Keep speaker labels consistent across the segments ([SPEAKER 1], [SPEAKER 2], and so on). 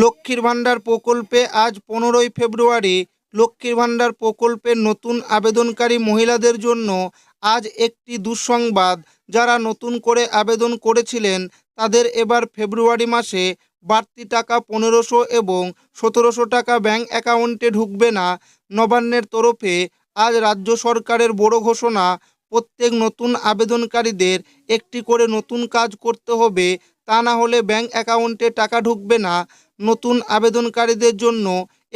[SPEAKER 1] লক্ষ্মীর ভাণ্ডার প্রকল্পে আজ 15ই ফেব্রুয়ারি লক্ষ্মীর ভাণ্ডার প্রকল্পের নতুন আবেদনকারী মহিলাদের জন্য আজ একটি দুঃসংবাদ। যারা নতুন করে আবেদন করেছিলেন তাদের এবার ফেব্রুয়ারি মাসে বাড়তি টাকা 1500 এবং 1700 টাকা ব্যাংক অ্যাকাউন্টে ঢুকবে না। নবান্নের তরফে আজ রাজ্য সরকারের বড় ঘোষণা, প্রত্যেক নতুন আবেদনকারীদের একটি করে নতুন কাজ করতে হবে, তা না হলে ব্যাংক অ্যাকাউন্টে টাকা ঢুকবে না। নতুন আবেদনকারীদের জন্য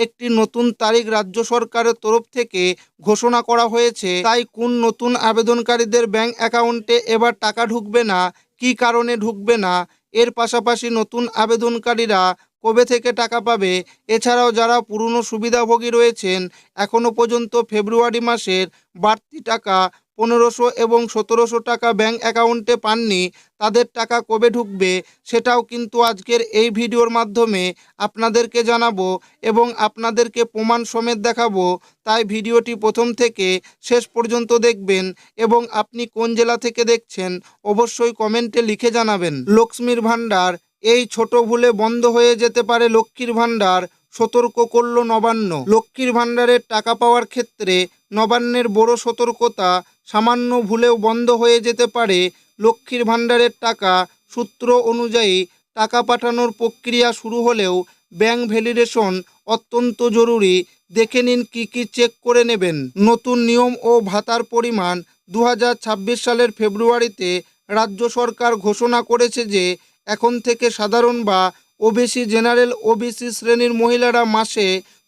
[SPEAKER 1] একটি নতুন তারিখ রাজ্য সরকারের তরফ থেকে ঘোষণা করা হয়েছে। তাই কোন নতুন আবেদনকারীদের ব্যাংক অ্যাকাউন্টে এবার টাকা ঢুকবে না, কী কারণে ঢুকবে না, এর পাশাপাশি নতুন আবেদনকারীরা কবে থেকে টাকা পাবে, এছাড়াও যারা পুরনো সুবিধাভোগী রয়েছেন এখনও পর্যন্ত ফেব্রুয়ারি মাসের বাড়তি টাকা 1500 এবং 1700 টাকা ব্যাংক অ্যাকাউন্টে পাননি, তাদের টাকা কবে ঢুকবে সেটাও কিন্তু আজকের এই ভিডিওর মাধ্যমে আপনাদেরকে জানাবো এবং আপনাদেরকে প্রমাণ সমেত দেখাবো। তাই ভিডিওটি প্রথম থেকে শেষ পর্যন্ত দেখবেন এবং আপনি কোন জেলা থেকে দেখছেন অবশ্যই কমেন্টে লিখে জানাবেন। লক্ষ্মীর ভাণ্ডার, এই ছোট ভুলে বন্ধ হয়ে যেতে পারে লক্ষ্মীর ভাণ্ডার, সতর্ক করল নবান্ন। লক্ষ্মীর ভাণ্ডারের টাকা পাওয়ার ক্ষেত্রে নবান্নের বড় সতর্কতা, সামান্য ভুলেও বন্ধ হয়ে যেতে পারে লক্ষ্মীর ভাণ্ডারের টাকা। সূত্র অনুযায়ী টাকা পাঠানোর প্রক্রিয়া শুরু হলেও ব্যাংক ভ্যালিডেশন অত্যন্ত জরুরি। দেখে নিন কী কী চেক করে নেবেন। নতুন নিয়ম ও ভাতার পরিমাণ। 2026 সালের ফেব্রুয়ারিতে রাজ্য সরকার ঘোষণা করেছে যে এখন থেকে সাধারণ বা ওবিসি, জেনারেল ওবিসি শ্রেণীর মহিলারা মাসে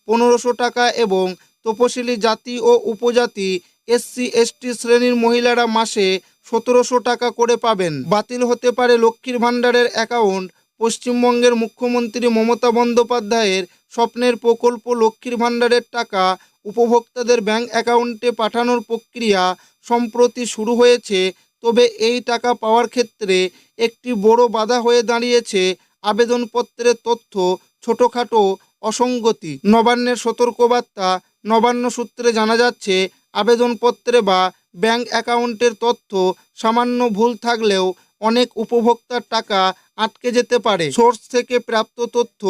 [SPEAKER 1] 1500 টাকা এবং তপশিলি জাতি ও উপজাতি এসসি এসটি শ্রেণীর মহিলারা মাসে 1700 টাকা করে পাবেন। বাতিল হতে পারে লক্ষ্মীর ভাণ্ডারের অ্যাকাউন্ট। পশ্চিমবঙ্গের মুখ্যমন্ত্রী মমতা বন্দ্যোপাধ্যায়ের স্বপ্নের প্রকল্প লক্ষ্মীর ভাণ্ডারের টাকা উপভোক্তাদের ব্যাংক অ্যাকাউন্টে পাঠানোর প্রক্রিয়া সম্প্রতি শুরু হয়েছে। তবে এই টাকা পাওয়ার ক্ষেত্রে একটি বড় বাধা হয়ে দাঁড়িয়েছে আবেদনপত্রের তথ্য, ছোটোখাটো অসঙ্গতি। নবান্নের সতর্কবার্তা। নবান্ন সূত্রে জানা যাচ্ছে আবেদনপত্রে বা ব্যাংক অ্যাকাউন্টের তথ্য সামান্য ভুল থাকলেও অনেক উপভোক্তার টাকা আটকে যেতে পারে। সোর্স থেকে প্রাপ্ত তথ্য,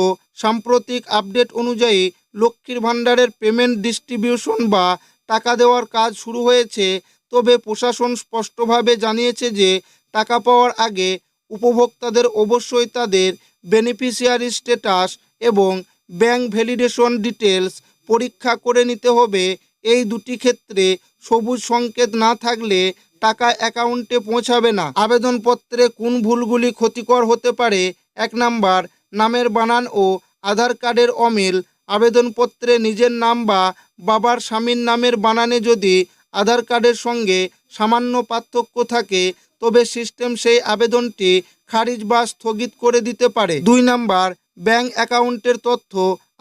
[SPEAKER 1] সাম্প্রতিক আপডেট অনুযায়ী লক্ষ্মীর ভাণ্ডারের পেমেন্ট ডিস্ট্রিবিউশন বা টাকা দেওয়ার কাজ শুরু হয়েছে। তবে প্রশাসন স্পষ্টভাবে জানিয়েছে যে টাকা পাওয়ার আগে উপভোক্তাদের অবশ্যই তাদের বেনিফিশিয়ারি স্ট্যাটাস এবং ব্যাংক ভ্যালিডেশন ডিটেলস পরীক্ষা করে নিতে হবে। এই দুটি ক্ষেত্রে সবুজ সংকেত না থাকলে টাকা অ্যাকাউন্টে পৌঁছাবে না। আবেদনপত্রে কোন ভুলগুলি ক্ষতিকর হতে পারে? 1 নাম্বার, নামের বানান ও আধার কার্ডের অমিল। আবেদনপত্রে নিজের নাম বা বাবার স্বামীর নামের বানানে যদি আধার কার্ডের সঙ্গে সামান্য পার্থক্য থাকে তবে সিস্টেম সেই আবেদনটি খারিজ বা স্থগিত করে দিতে পারে। 2 নাম্বার, ব্যাংক অ্যাকাউন্টের তথ্য।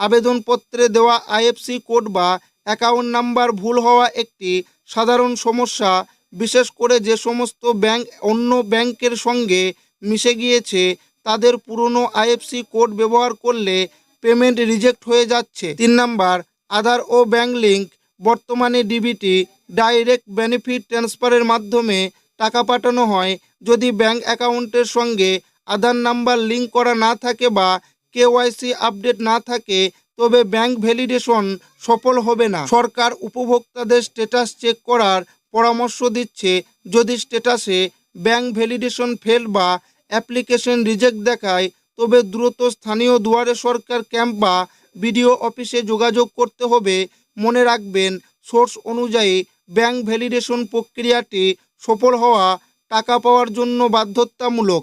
[SPEAKER 1] আবেদনপত্রে দেওয়া আইএফসি কোড বা অ্যাকাউন্ট নাম্বার ভুল হওয়া একটি সাধারণ সমস্যা, বিশেষ করে যে সমস্ত ব্যাংক অন্য ব্যাংকের সঙ্গে মিশে গিয়েছে তাদের পুরনো আইএফসি কোড ব্যবহার করলে পেমেন্ট রিজেক্ট হয়ে যাচ্ছে। 3 নাম্বার, আধার ও ব্যাংক লিঙ্ক। বর্তমানে ডিবিটি, ডাইরেক্ট বেনিফিট ট্রান্সফারের মাধ্যমে টাকা পাঠানো হয়। যদি ব্যাংক অ্যাকাউন্টের সঙ্গে আধার নাম্বার লিঙ্ক করা না থাকে বা কেওয়াইসি আপডেট না থাকে তবে ব্যাংক ভ্যালিডেশন সফল হবে না। সরকার উপভোক্তাদের স্ট্যাটাস চেক করার পরামর্শ দিচ্ছে। যদি স্ট্যাটাসে ব্যাংক ভ্যালিডেশন ফেল বা অ্যাপ্লিকেশন রিজেক্ট দেখায় তবে দ্রুত স্থানীয় দুয়ারে সরকার ক্যাম্প বা বিডিও অফিসে যোগাযোগ করতে হবে। মনে রাখবেন, সোর্স অনুযায়ী ব্যাংক ভ্যালিডেশন প্রক্রিয়াটি সফল হওয়া টাকা পাওয়ার জন্য বাধ্যতামূলক।